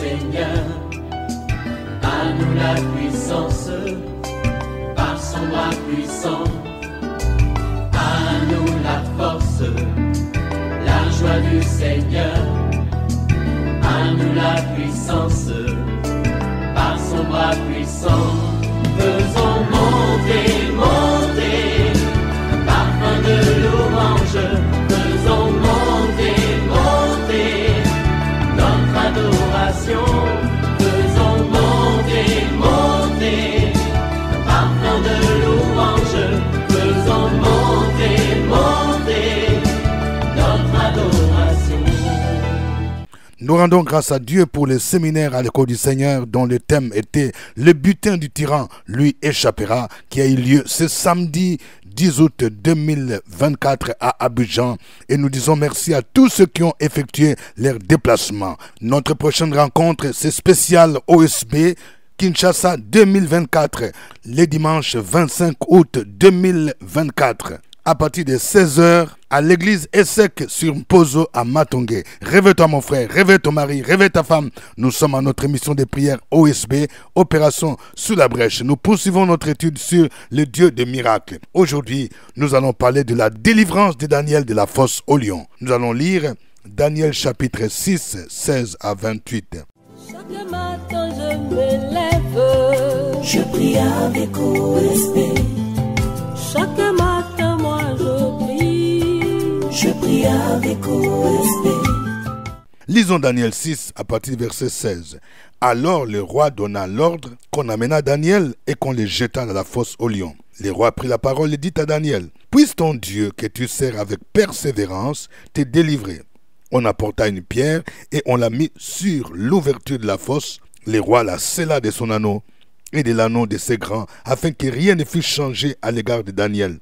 Seigneur. À nous la puissance, par son bras puissant. À nous la force, la joie du Seigneur. À nous la puissance, par son bras puissant. Faisons monter, monter, parfum de louange. Faisons monter, monter, notre adoration. Faisons monter, monter, parfum de louange. Faisons monter, monter, notre adoration. Nous rendons grâce à Dieu pour le séminaire à l'école du Seigneur dont le thème était « Le butin du tyran lui échappera » qui a eu lieu ce samedi 10 août 2024 à Abidjan. Et nous disons merci à tous ceux qui ont effectué leur déplacement. Notre prochaine rencontre, c'est spécial OSB Kinshasa 2024, le dimanche 25 août 2024. À partir de 16h à l'église Essek sur Mpozo à Matongé. Réveille-toi mon frère, réveille ton mari, réveille ta femme. Nous sommes à notre émission de prière OSB, Opération sous la brèche. Nous poursuivons notre étude sur le Dieu des miracles. Aujourd'hui, nous allons parler de la délivrance de Daniel de la fosse au lion. Nous allons lire Daniel chapitre 6, 16 à 28. Chaque matin je me lève, je prie avec OSB. Chaque matin moi je prie avec OSB. Lisons Daniel 6 à partir du verset 16. Alors le roi donna l'ordre qu'on amena Daniel et qu'on le jeta dans la fosse au lion. Le roi prit la parole et dit à Daniel, « Puisse ton Dieu que tu sers avec persévérance te délivrer. » On apporta une pierre et on la mit sur l'ouverture de la fosse. Le roi la scella de son anneau et de l'anneau de ses grands, afin que rien ne fût changé à l'égard de Daniel.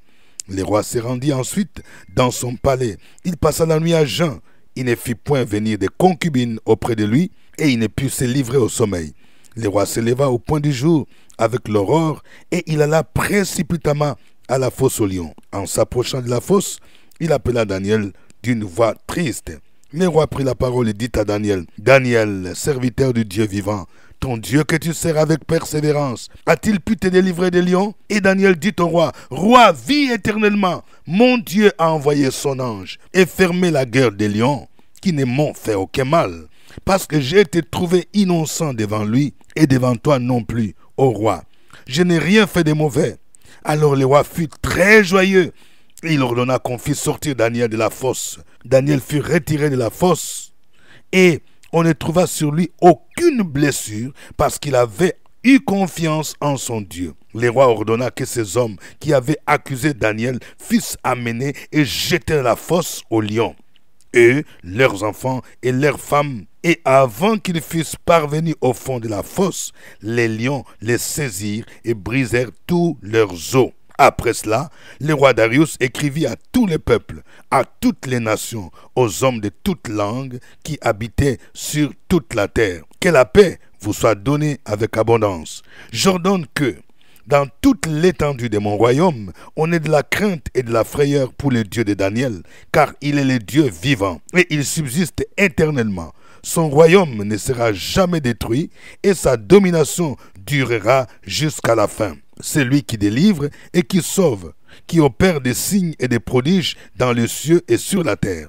Le roi se rendit ensuite dans son palais. Il passa la nuit à jeun. Il ne fit point venir de concubines auprès de lui, et il ne put se livrer au sommeil. Le roi se leva au point du jour avec l'aurore, et il alla précipitamment à la fosse au lion. En s'approchant de la fosse, il appela Daniel d'une voix triste. Le roi prit la parole et dit à Daniel, « Daniel, serviteur du Dieu vivant, ton Dieu que tu sers avec persévérance, a-t-il pu te délivrer des lions ?» Et Daniel dit au roi, « Roi, vis éternellement. Mon Dieu a envoyé son ange et fermé la gueule des lions, qui ne m'ont fait aucun mal, parce que j'ai été trouvé innocent devant lui et devant toi non plus, ô roi. Je n'ai rien fait de mauvais. » Alors le roi fut très joyeux. Il ordonna qu'on fît sortir Daniel de la fosse. Daniel fut retiré de la fosse et on ne trouva sur lui aucune blessure parce qu'il avait eu confiance en son Dieu. Le roi ordonna que ces hommes qui avaient accusé Daniel fussent amenés et jetés dans la fosse aux lions. Eux, leurs enfants et leurs femmes. Et avant qu'ils fussent parvenus au fond de la fosse, les lions les saisirent et brisèrent tous leurs os. Après cela, le roi Darius écrivit à tous les peuples, à toutes les nations, aux hommes de toutes langues qui habitaient sur toute la terre. Que la paix vous soit donnée avec abondance. J'ordonne que, dans toute l'étendue de mon royaume, on ait de la crainte et de la frayeur pour le Dieu de Daniel, car il est le Dieu vivant et il subsiste éternellement. Son royaume ne sera jamais détruit et sa domination durera jusqu'à la fin. C'est lui qui délivre et qui sauve, qui opère des signes et des prodiges dans les cieux et sur la terre.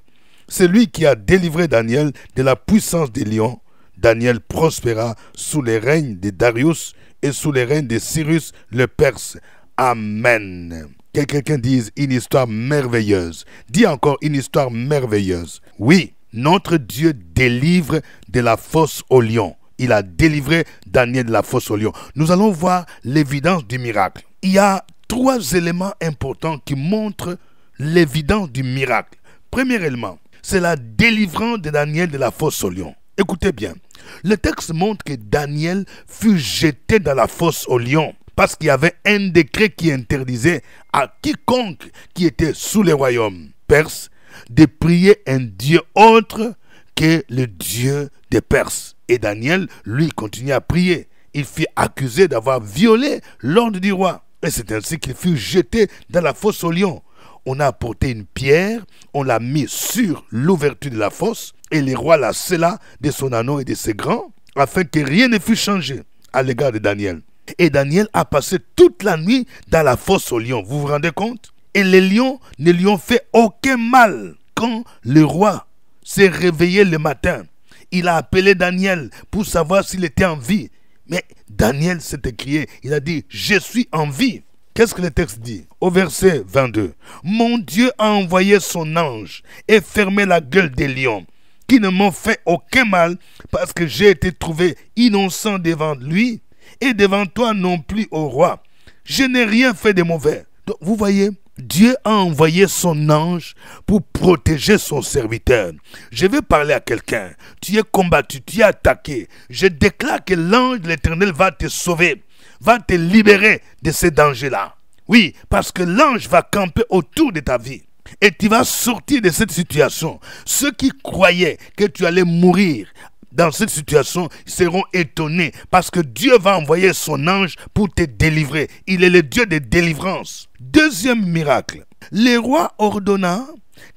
C'est lui qui a délivré Daniel de la puissance des lions. Daniel prospéra sous les règnes de Darius et sous les règnes de Cyrus le Perse. Amen. Que quelqu'un dise une histoire merveilleuse. Dis encore une histoire merveilleuse. Oui, notre Dieu délivre de la fosse au lion. Il a délivré Daniel de la fosse au lion. Nous allons voir l'évidence du miracle. Il y a 3 éléments importants qui montrent l'évidence du miracle. Premier élément, c'est la délivrance de Daniel de la fosse au lion. Écoutez bien, le texte montre que Daniel fut jeté dans la fosse au lion parce qu'il y avait un décret qui interdisait à quiconque qui était sous le royaume perse de prier un Dieu autre que le Dieu des Perses. Et Daniel, lui, continuait à prier. Il fut accusé d'avoir violé l'ordre du roi. Et c'est ainsi qu'il fut jeté dans la fosse au lion. On a apporté une pierre, on l'a mis sur l'ouverture de la fosse, et le roi la scella de son anneau et de ses grands. afin que rien ne fût changé à l'égard de Daniel. Et Daniel a passé toute la nuit dans la fosse aux lions. Vous vous rendez compte? Et les lions ne lui ont fait aucun mal. Quand le roi s'est réveillé le matin, il a appelé Daniel pour savoir s'il était en vie. Mais Daniel s'est écrié, il a dit, je suis en vie. Qu'est-ce que le texte dit? Au verset 22. Mon Dieu a envoyé son ange et fermé la gueule des lions, qui ne m'ont fait aucun mal, parce que j'ai été trouvé innocent devant lui et devant toi non plus, ô roi. Je n'ai rien fait de mauvais. Donc, vous voyez, Dieu a envoyé son ange pour protéger son serviteur. Je vais parler à quelqu'un. Tu es combattu, tu es attaqué. Je déclare que l'ange de l'Éternel va te sauver, va te libérer de ces dangers-là. Oui, parce que l'ange va camper autour de ta vie. Et tu vas sortir de cette situation. Ceux qui croyaient que tu allais mourir dans cette situation seront étonnés, parce que Dieu va envoyer son ange pour te délivrer. Il est le Dieu de délivrance. Deuxième miracle. Le roi ordonna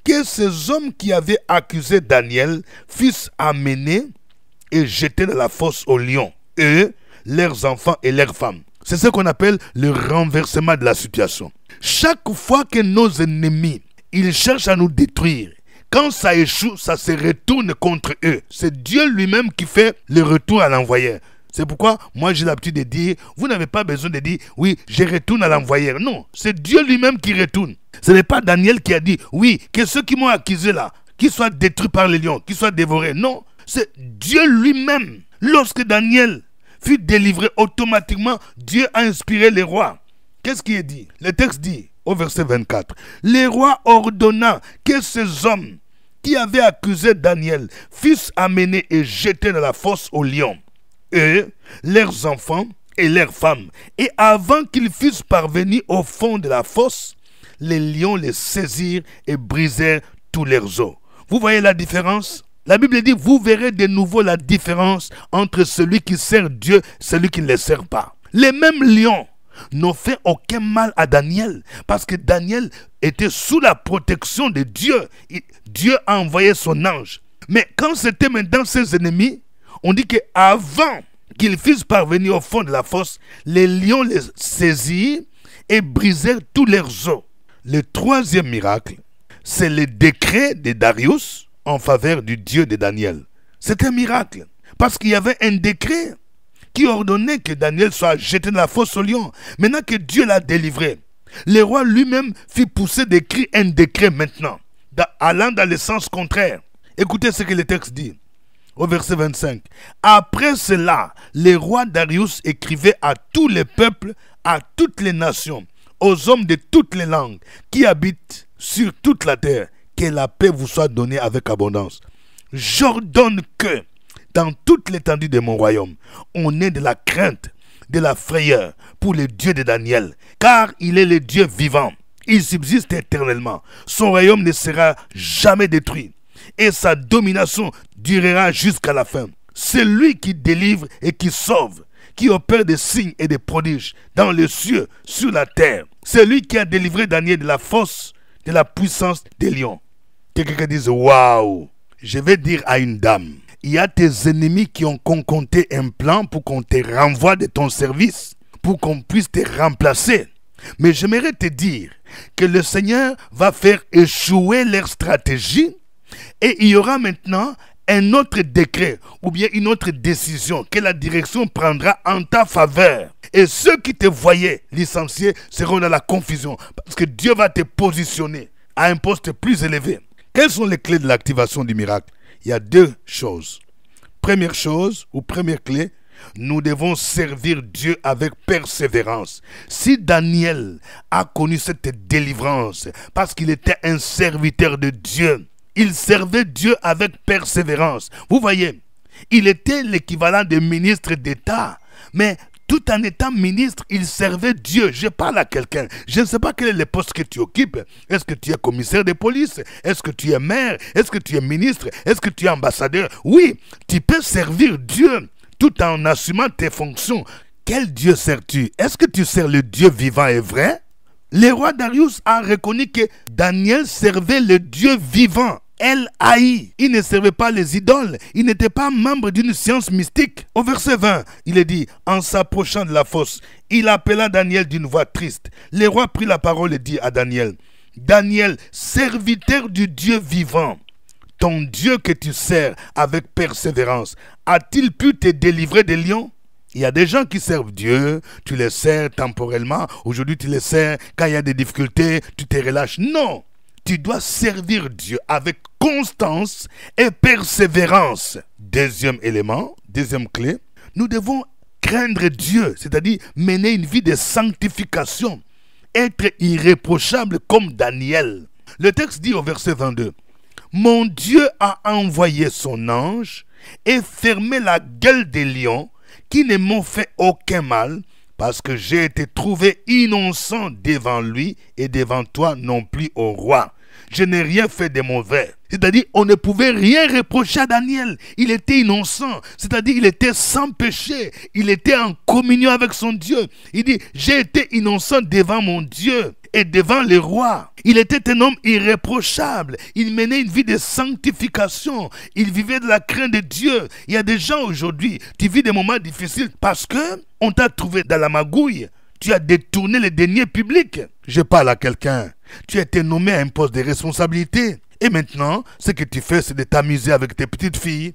que ces hommes qui avaient accusé Daniel fussent amenés et jetés dans la fosse aux lions, eux, leurs enfants et leurs femmes. C'est ce qu'on appelle le renversement de la situation. Chaque fois que nos ennemis, ils cherchent à nous détruire, quand ça échoue, ça se retourne contre eux. C'est Dieu lui-même qui fait le retour à l'envoyeur. C'est pourquoi moi j'ai l'habitude de dire, vous n'avez pas besoin de dire, oui, je retourne à l'envoyeur. Non, c'est Dieu lui-même qui retourne. Ce n'est pas Daniel qui a dit, oui, que ceux qui m'ont accusé là, qu'ils soient détruits par les lions, qu'ils soient dévorés. Non, c'est Dieu lui-même. Lorsque Daniel fut délivré, automatiquement, Dieu a inspiré les rois. Qu'est-ce qui est dit? Le texte dit, au verset 24, les rois ordonna que ces hommes qui avaient accusé Daniel fussent amenés et jetés dans la fosse aux lions, eux, leurs enfants et leurs femmes. Et avant qu'ils fussent parvenus au fond de la fosse, les lions les saisirent et brisèrent tous leurs os. Vous voyez la différence? La Bible dit, vous verrez de nouveau la différence entre celui qui sert Dieu et celui qui ne le sert pas. Les mêmes lions n'ont fait aucun mal à Daniel, parce que Daniel était sous la protection de Dieu. Dieu a envoyé son ange. Mais quand c'était maintenant ses ennemis, on dit qu'avant qu'ils fussent parvenus au fond de la fosse, les lions les saisirent et brisèrent tous leurs os. Le troisième miracle, c'est le décret de Darius en faveur du Dieu de Daniel. C'est un miracle, parce qu'il y avait un décret qui ordonnait que Daniel soit jeté dans la fosse aux lions. Maintenant que Dieu l'a délivré, le roi lui-même fit pousser des cris, un décret maintenant, allant dans le sens contraire. Écoutez ce que le texte dit, au verset 25. Après cela, le roi Darius écrivait à tous les peuples, à toutes les nations, aux hommes de toutes les langues qui habitent sur toute la terre, que la paix vous soit donnée avec abondance. J'ordonne que, dans toute l'étendue de mon royaume, on ait de la crainte, de la frayeur pour le Dieu de Daniel, car il est le Dieu vivant. Il subsiste éternellement. Son royaume ne sera jamais détruit et sa domination durera jusqu'à la fin. C'est lui qui délivre et qui sauve, qui opère des signes et des prodiges dans les cieux, sur la terre. C'est lui qui a délivré Daniel de la fosse, de la puissance des lions. Quelqu'un dit, waouh, je vais dire à une dame, il y a tes ennemis qui ont concocté un plan pour qu'on te renvoie de ton service, pour qu'on puisse te remplacer. Mais j'aimerais te dire que le Seigneur va faire échouer leur stratégie et il y aura maintenant un autre décret ou bien une autre décision que la direction prendra en ta faveur. Et ceux qui te voyaient licenciés seront dans la confusion parce que Dieu va te positionner à un poste plus élevé. Quelles sont les clés de l'activation du miracle? Il y a deux choses. Première chose, ou première clé, nous devons servir Dieu avec persévérance. Si Daniel a connu cette délivrance parce qu'il était un serviteur de Dieu, il servait Dieu avec persévérance. Vous voyez, il était l'équivalent de ministre d'État, mais tout en étant ministre, il servait Dieu. Je parle à quelqu'un. Je ne sais pas quel est le poste que tu occupes. Est-ce que tu es commissaire de police? Est-ce que tu es maire? Est-ce que tu es ministre? Est-ce que tu es ambassadeur? Oui, tu peux servir Dieu tout en assumant tes fonctions. Quel Dieu sers-tu? Est-ce que tu sers le Dieu vivant et vrai? Le roi Darius a reconnu que Daniel servait le Dieu vivant El Haï. Il ne servait pas les idoles. Il n'était pas membre d'une science mystique. Au verset 20, il est dit, en s'approchant de la fosse, il appela Daniel d'une voix triste. Le roi prit la parole et dit à Daniel, Daniel, serviteur du Dieu vivant, ton Dieu que tu sers avec persévérance, a-t-il pu te délivrer des lions? Il y a des gens qui servent Dieu, tu les sers temporellement, aujourd'hui tu les sers, quand il y a des difficultés, tu te relâches. Non, tu dois servir Dieu avec constance et persévérance. Deuxième élément, deuxième clé, nous devons craindre Dieu, c'est-à-dire mener une vie de sanctification, être irréprochable comme Daniel. Le texte dit au verset 22, « Mon Dieu a envoyé son ange et fermé la gueule des lions qui ne m'ont fait aucun mal, parce que j'ai été trouvé innocent devant lui et devant toi non plus au roi. Je n'ai rien fait de mauvais. » C'est-à-dire, on ne pouvait rien reprocher à Daniel. Il était innocent. C'est-à-dire, il était sans péché. Il était en communion avec son Dieu. Il dit, j'ai été innocent devant mon Dieu et devant les rois. Il était un homme irréprochable. Il menait une vie de sanctification. Il vivait de la crainte de Dieu. Il y a des gens aujourd'hui, tu vis des moments difficiles parce que on t'a trouvé dans la magouille. Tu as détourné les deniers publics. Je parle à quelqu'un. Tu as été nommé à un poste de responsabilité. Et maintenant, ce que tu fais, c'est de t'amuser avec tes petites filles.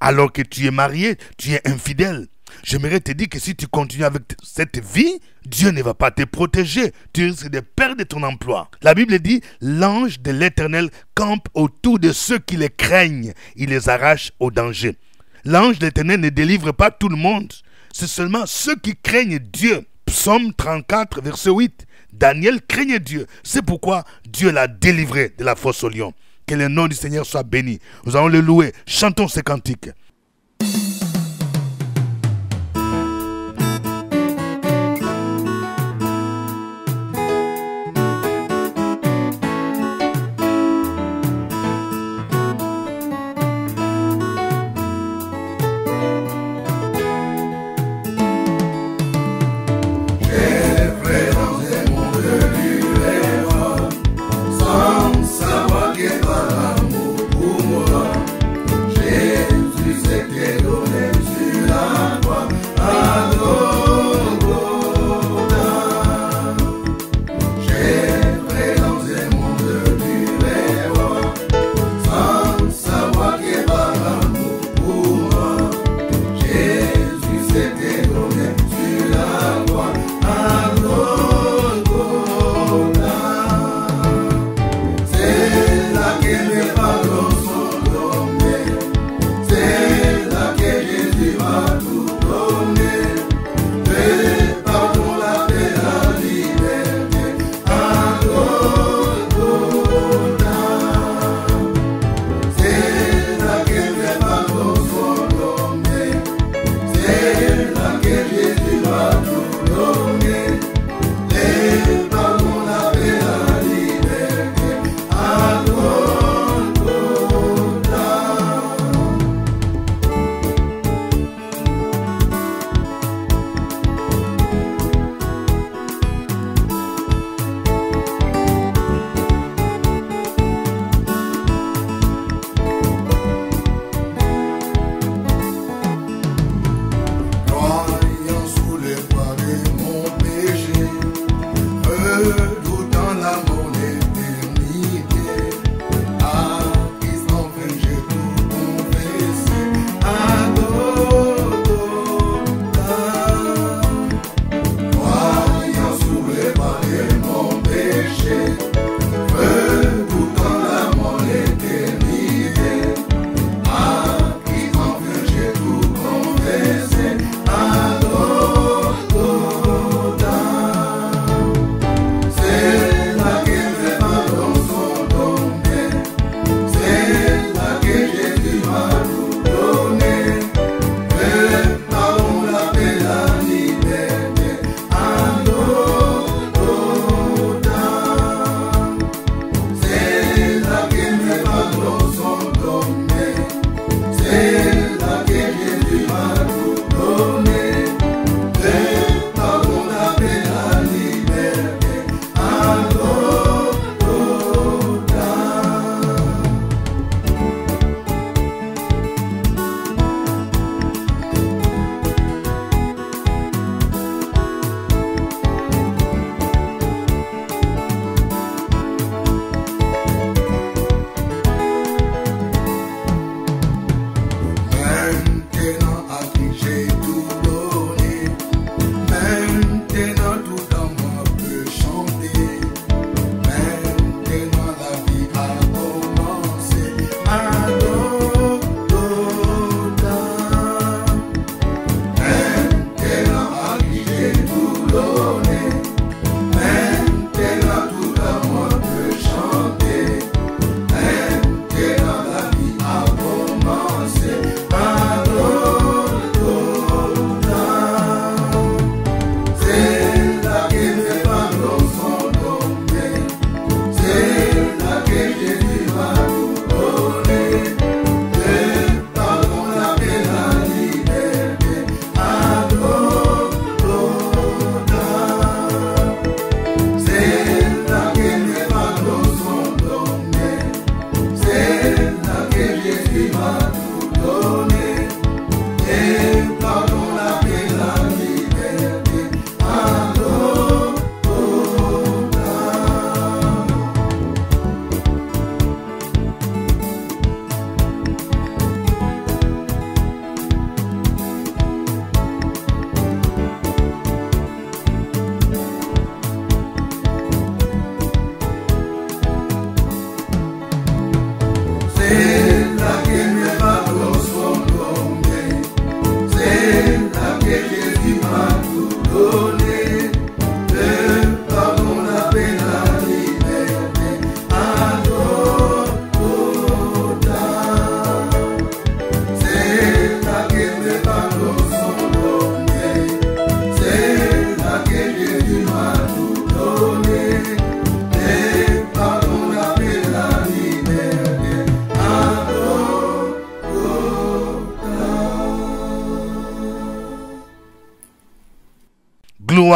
Alors que tu es marié, tu es infidèle. J'aimerais te dire que si tu continues avec cette vie, Dieu ne va pas te protéger. Tu risques de perdre ton emploi. La Bible dit, l'ange de l'Éternel campe autour de ceux qui les craignent. Il les arrache au danger. L'ange de l'Éternel ne délivre pas tout le monde. C'est seulement ceux qui craignent Dieu. Psaume 34, verset 8. Daniel craignait Dieu. C'est pourquoi Dieu l'a délivré de la fosse aux lions. Que le nom du Seigneur soit béni. Nous allons le louer. Chantons ces cantiques. Sans savoir que par l'amour pour moi, Jésus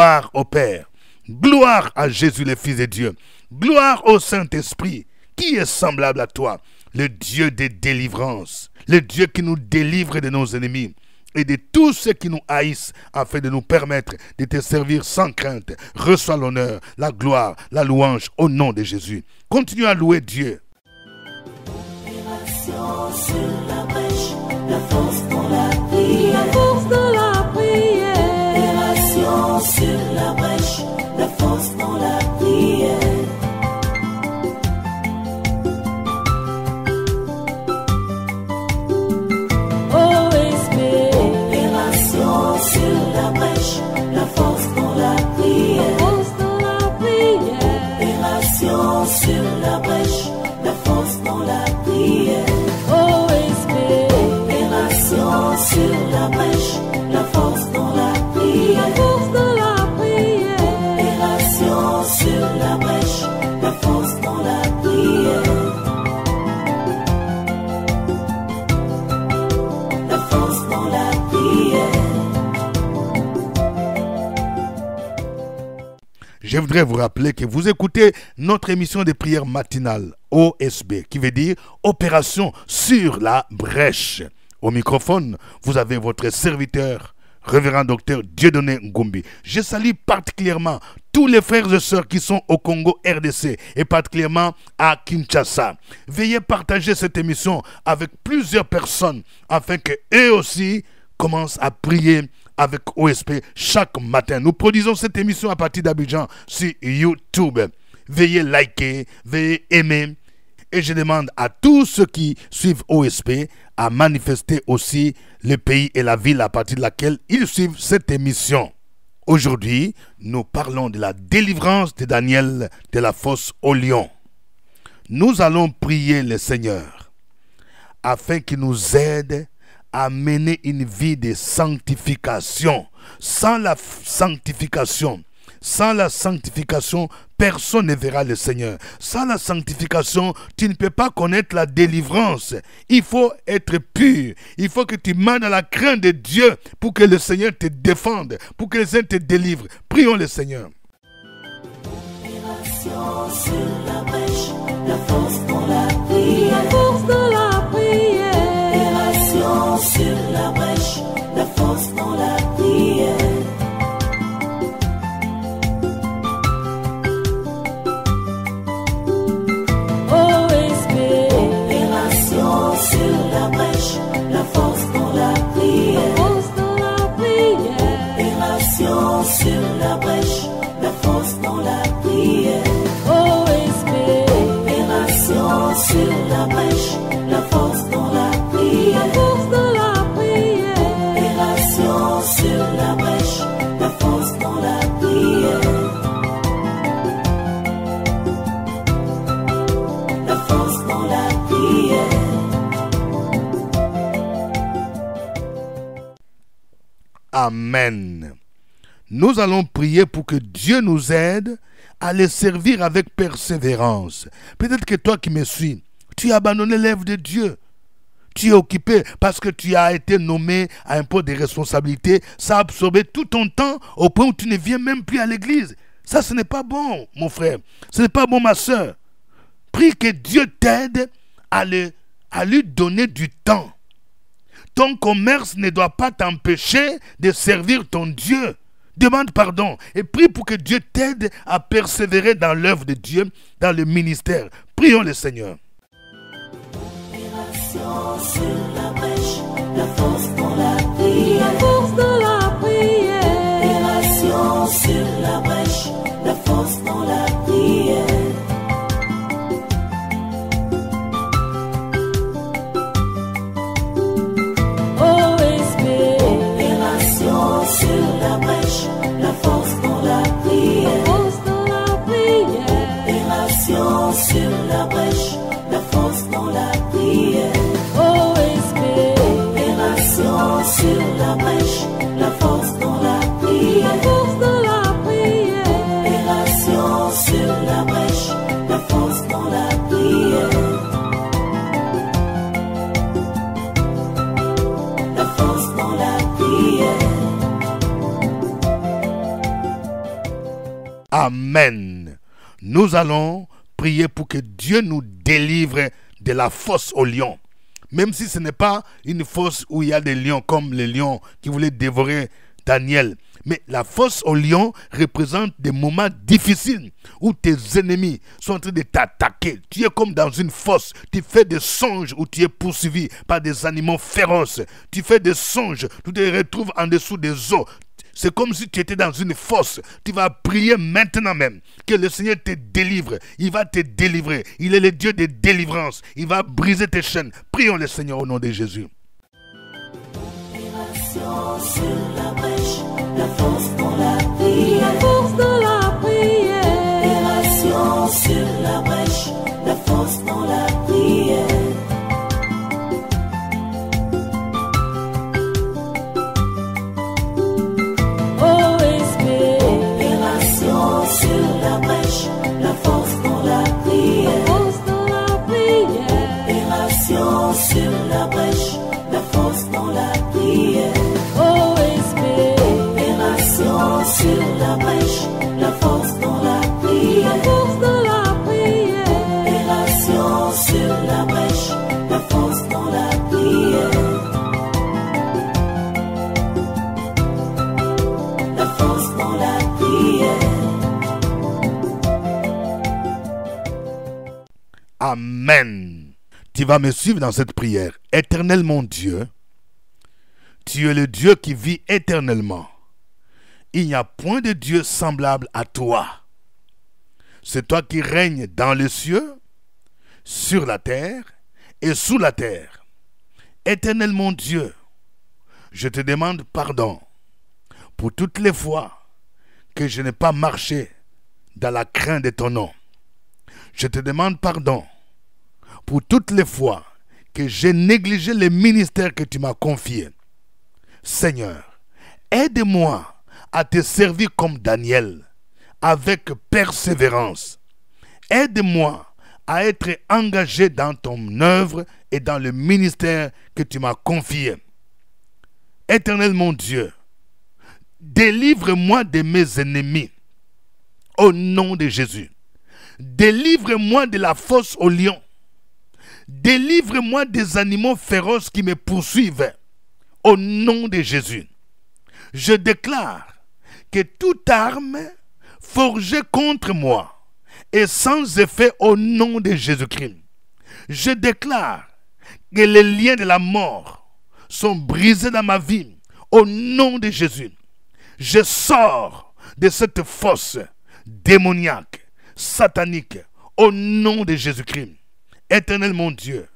Gloire au Père. Gloire à Jésus le Fils de Dieu. Gloire au Saint-Esprit. Qui est semblable à toi? Le Dieu des délivrances. Le Dieu qui nous délivre de nos ennemis et de tous ceux qui nous haïssent, afin de nous permettre de te servir sans crainte. Reçois l'honneur, la gloire, la louange au nom de Jésus. Continue à louer Dieu. Opération sur la brèche, la force dans la prière. La force dans la prière. Opération sur la brèche, la force dans la prière. Sur la brèche, la force dans la prière. Force dans la prière. Opération sur la brèche, la force dans la prière. OSP. Opération sur la brèche, la force dans la prière. La force dans la prière. Opération sur la brèche, la force dans la prière. La force dans la prière. Je voudrais vous rappeler que vous écoutez notre émission de prière matinale, OSB, qui veut dire Opération sur la brèche. Au microphone, vous avez votre serviteur, révérend docteur Dieudonné Ngumbi. Je salue particulièrement tous les frères et sœurs qui sont au Congo RDC et particulièrement à Kinshasa. Veuillez partager cette émission avec plusieurs personnes afin qu'eux aussi commencent à prier avec OSP chaque matin. Nous produisons cette émission à partir d'Abidjan sur YouTube. Veuillez liker, veuillez aimer. Et je demande à tous ceux qui suivent OSP à manifester aussi le pays et la ville à partir de laquelle ils suivent cette émission. Aujourd'hui, nous parlons de la délivrance de Daniel de la fosse au lion. Nous allons prier le Seigneur afin qu'il nous aide à mener une vie de sanctification. Sans la sanctification, personne ne verra le Seigneur. Sans la sanctification, tu ne peux pas connaître la délivrance. Il faut être pur. Il faut que tu marches dans la crainte de Dieu pour que le Seigneur te défende, pour que le Seigneur te délivre. Prions le Seigneur. Opération sur la brèche, la force dans la prière. La force dans la prière. Opération sur la brèche, la force dans la prière. OSP. Opération sur la brèche, la force dans la prière. Force dans la prière. Opération sur la brèche, la force dans la prière. OSP. Opération sur la brèche, la force dans la prière. La force dans la prière. Opération sur la brèche, la force dans la prière. La force dans la prière. Amen. Nous allons prier pour que Dieu nous aide à les servir avec persévérance. Peut-être que toi qui me suis, tu as abandonné l'œuvre de Dieu. Tu es occupé parce que tu as été nommé à un poste de responsabilité. Ça a absorbé tout ton temps au point où tu ne viens même plus à l'église. Ça, ce n'est pas bon, mon frère. Ce n'est pas bon, ma soeur. Prie que Dieu t'aide à lui donner du temps. Ton commerce ne doit pas t'empêcher de servir ton Dieu. Demande pardon et prie pour que Dieu t'aide à persévérer dans l'œuvre de Dieu, dans le ministère. Prions le Seigneur. Opération sur la brèche, la force dans la prière. La force dans la prière. Opération sur la brèche, la force dans la prière. OSP. Opération sur la brèche, la force dans la prière. Force dans la prière. Opération sur la brèche, la force dans la prière. OSP. Amen. Nous allons prier pour que Dieu nous délivre de la fosse aux lions. Même si ce n'est pas une fosse où il y a des lions comme les lions qui voulaient dévorer Daniel. Mais la fosse aux lions représente des moments difficiles où tes ennemis sont en train de t'attaquer. Tu es comme dans une fosse. Tu fais des songes où tu es poursuivi par des animaux féroces. Tu fais des songes, tu te retrouves en dessous des eaux. C'est comme si tu étais dans une fosse. Tu vas prier maintenant même que le Seigneur te délivre. Il va te délivrer. Il est le Dieu de délivrance. Il va briser tes chaînes. Prions le Seigneur au nom de Jésus. Sur la brèche, la force dans la prière. La force dans la prière. Opération sur la brèche, la force dans la prière. Opération sur la brèche, la force dans la prière. Force dans la prière. Opération sur la brèche, la force dans la prière. Opération sur la brèche, la force dans la prière. La force dans la prière. Opération sur la brèche, la force dans la prière. La force dans la prière. Amen. Tu vas me suivre dans cette prière. Éternel mon Dieu, tu es le Dieu qui vit éternellement. Il n'y a point de Dieu semblable à toi. C'est toi qui règnes dans les cieux, sur la terre et sous la terre. Éternel mon Dieu, je te demande pardon pour toutes les fois que je n'ai pas marché dans la crainte de ton nom. Je te demande pardon pour toutes les fois que j'ai négligé le ministère que tu m'as confié. Seigneur, aide-moi à te servir comme Daniel, avec persévérance. Aide-moi à être engagé dans ton œuvre et dans le ministère que tu m'as confié. Éternel mon Dieu, délivre-moi de mes ennemis, au nom de Jésus. Délivre-moi de la fosse aux lions. Délivre-moi des animaux féroces qui me poursuivent, au nom de Jésus. Je déclare que toute arme forgée contre moi est sans effet au nom de Jésus-Christ. Je déclare que les liens de la mort sont brisés dans ma vie au nom de Jésus. Je sors de cette fosse démoniaque, satanique, au nom de Jésus-Christ. Éternel mon Dieu,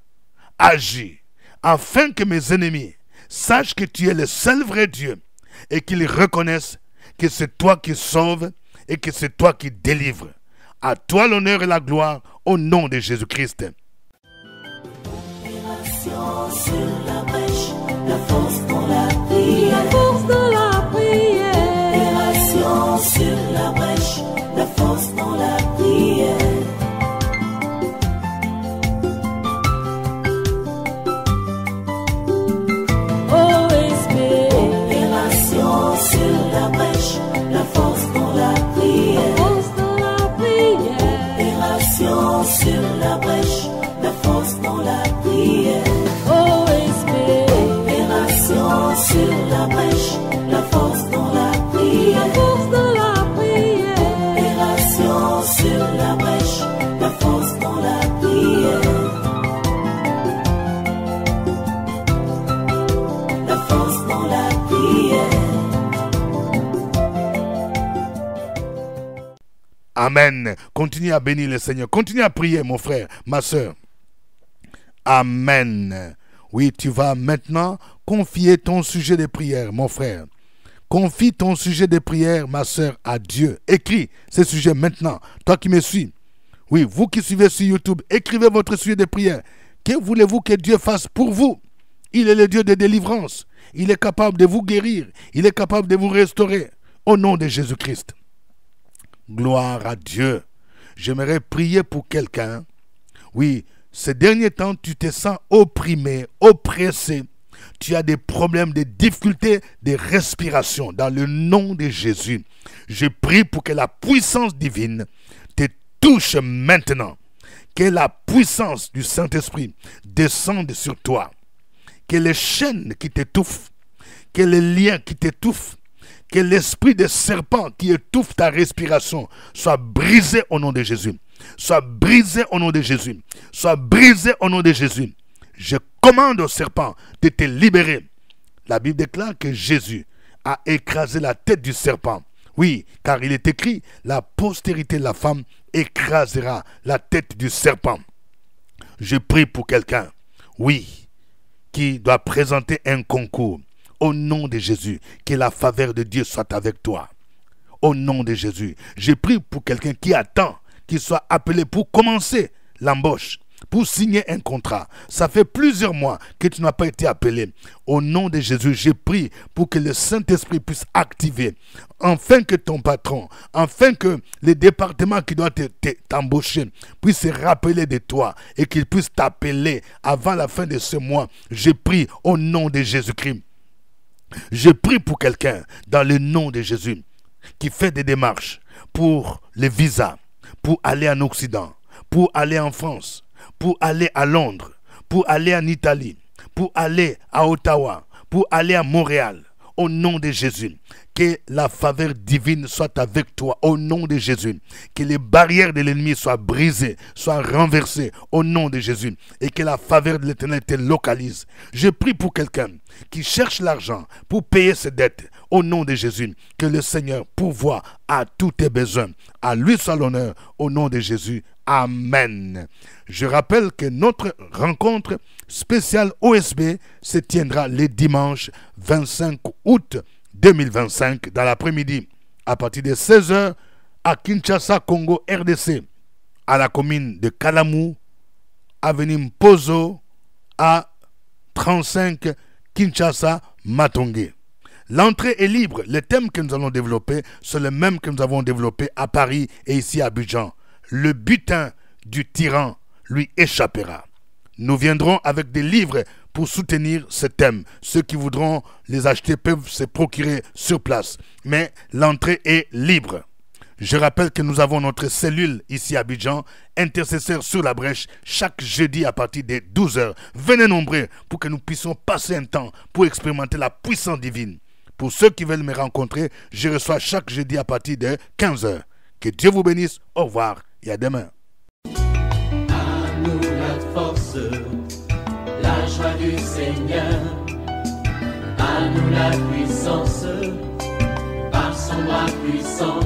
agis afin que mes ennemis sachent que tu es le seul vrai Dieu et qu'ils reconnaissent que c'est toi qui sauves et que c'est toi qui délivres. À toi l'honneur et la gloire au nom de Jésus-Christ. Opération sur la brèche, la force dans la prière. La force dans la prière. Opération sur la brèche, la force dans la prière. Opération sur la brèche, la force dans la prière. Force dans la prière. Opération sur la brèche, la force dans la prière. Opération sur la brèche, la force dans la prière. La force dans la prière. Opération sur la brèche, la force dans la prière. La force dans la prière. Amen. Continue à bénir le Seigneur. Continue à prier, mon frère, ma soeur. Amen. Oui, tu vas maintenant confier ton sujet de prière, mon frère. Confie ton sujet de prière, ma soeur, à Dieu. Écris ce sujet maintenant. Toi qui me suis. Oui, vous qui suivez sur YouTube, écrivez votre sujet de prière. Que voulez-vous que Dieu fasse pour vous? Il est le Dieu de délivrance. Il est capable de vous guérir. Il est capable de vous restaurer. Au nom de Jésus-Christ. Gloire à Dieu. J'aimerais prier pour quelqu'un. Oui, ces derniers temps, tu te sens opprimé, oppressé. tu as des problèmes, des difficultés de respiration, dans le nom de Jésus, je prie pour que la puissance divine te touche maintenant. Que la puissance du Saint-Esprit descende sur toi. Que les chaînes qui t'étouffent, que les liens qui t'étouffent, que l'esprit de serpent qui étouffe ta respiration soit brisé au nom de Jésus. Soit brisé au nom de Jésus. Soit brisé au nom de Jésus. Je commande au serpent de te libérer. La Bible déclare que Jésus a écrasé la tête du serpent. Oui, car il est écrit, la postérité de la femme écrasera la tête du serpent. Je prie pour quelqu'un, oui, qui doit présenter un concours. Au nom de Jésus, que la faveur de Dieu soit avec toi. Au nom de Jésus, je prie pour quelqu'un qui attend qu'il soit appelé pour commencer l'embauche, pour signer un contrat. Ça fait plusieurs mois que tu n'as pas été appelé. Au nom de Jésus, je prie pour que le Saint-Esprit puisse activer, afin que ton patron, afin que les départements qui doivent t'embaucher puissent se rappeler de toi et qu'ils puissent t'appeler avant la fin de ce mois. Je prie au nom de Jésus-Christ. Je prie pour quelqu'un dans le nom de Jésus qui fait des démarches pour les visas, pour aller en Occident, pour aller en France, pour aller à Londres, pour aller en Italie, pour aller à Ottawa, pour aller à Montréal. Au nom de Jésus, que la faveur divine soit avec toi. Au nom de Jésus, que les barrières de l'ennemi soient brisées, soient renversées. Au nom de Jésus, et que la faveur de l'Éternel te localise. Je prie pour quelqu'un qui cherche l'argent pour payer ses dettes. Au nom de Jésus, que le Seigneur pourvoie à tous tes besoins. À lui soit l'honneur. Au nom de Jésus. Amen. Je rappelle que notre rencontre spéciale OSB se tiendra le dimanche 25 août 2025 dans l'après-midi à partir de 16h à Kinshasa, Congo, RDC, à la commune de Kalamou, avenue Mpozo, à 35 Kinshasa, Matongé. L'entrée est libre. Les thèmes que nous allons développer sont les mêmes que nous avons développés à Paris et ici à Abidjan. Le butin du tyran lui échappera. Nous viendrons avec des livres pour soutenir ce thème. Ceux qui voudront les acheter peuvent se procurer sur place. Mais l'entrée est libre. Je rappelle que nous avons notre cellule ici à Abidjan, intercesseur sur la brèche, chaque jeudi à partir de 12h. Venez nombreux pour que nous puissions passer un temps pour expérimenter la puissance divine. Pour ceux qui veulent me rencontrer, je reçois chaque jeudi à partir de 15h. Que Dieu vous bénisse. Au revoir et à demain. À nous la force, la joie du Seigneur. À nous la puissance, par son bras puissant.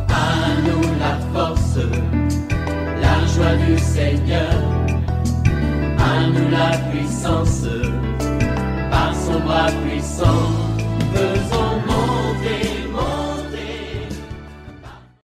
À nous la force, la joie du Seigneur. À nous la puissance, par son bras puissant.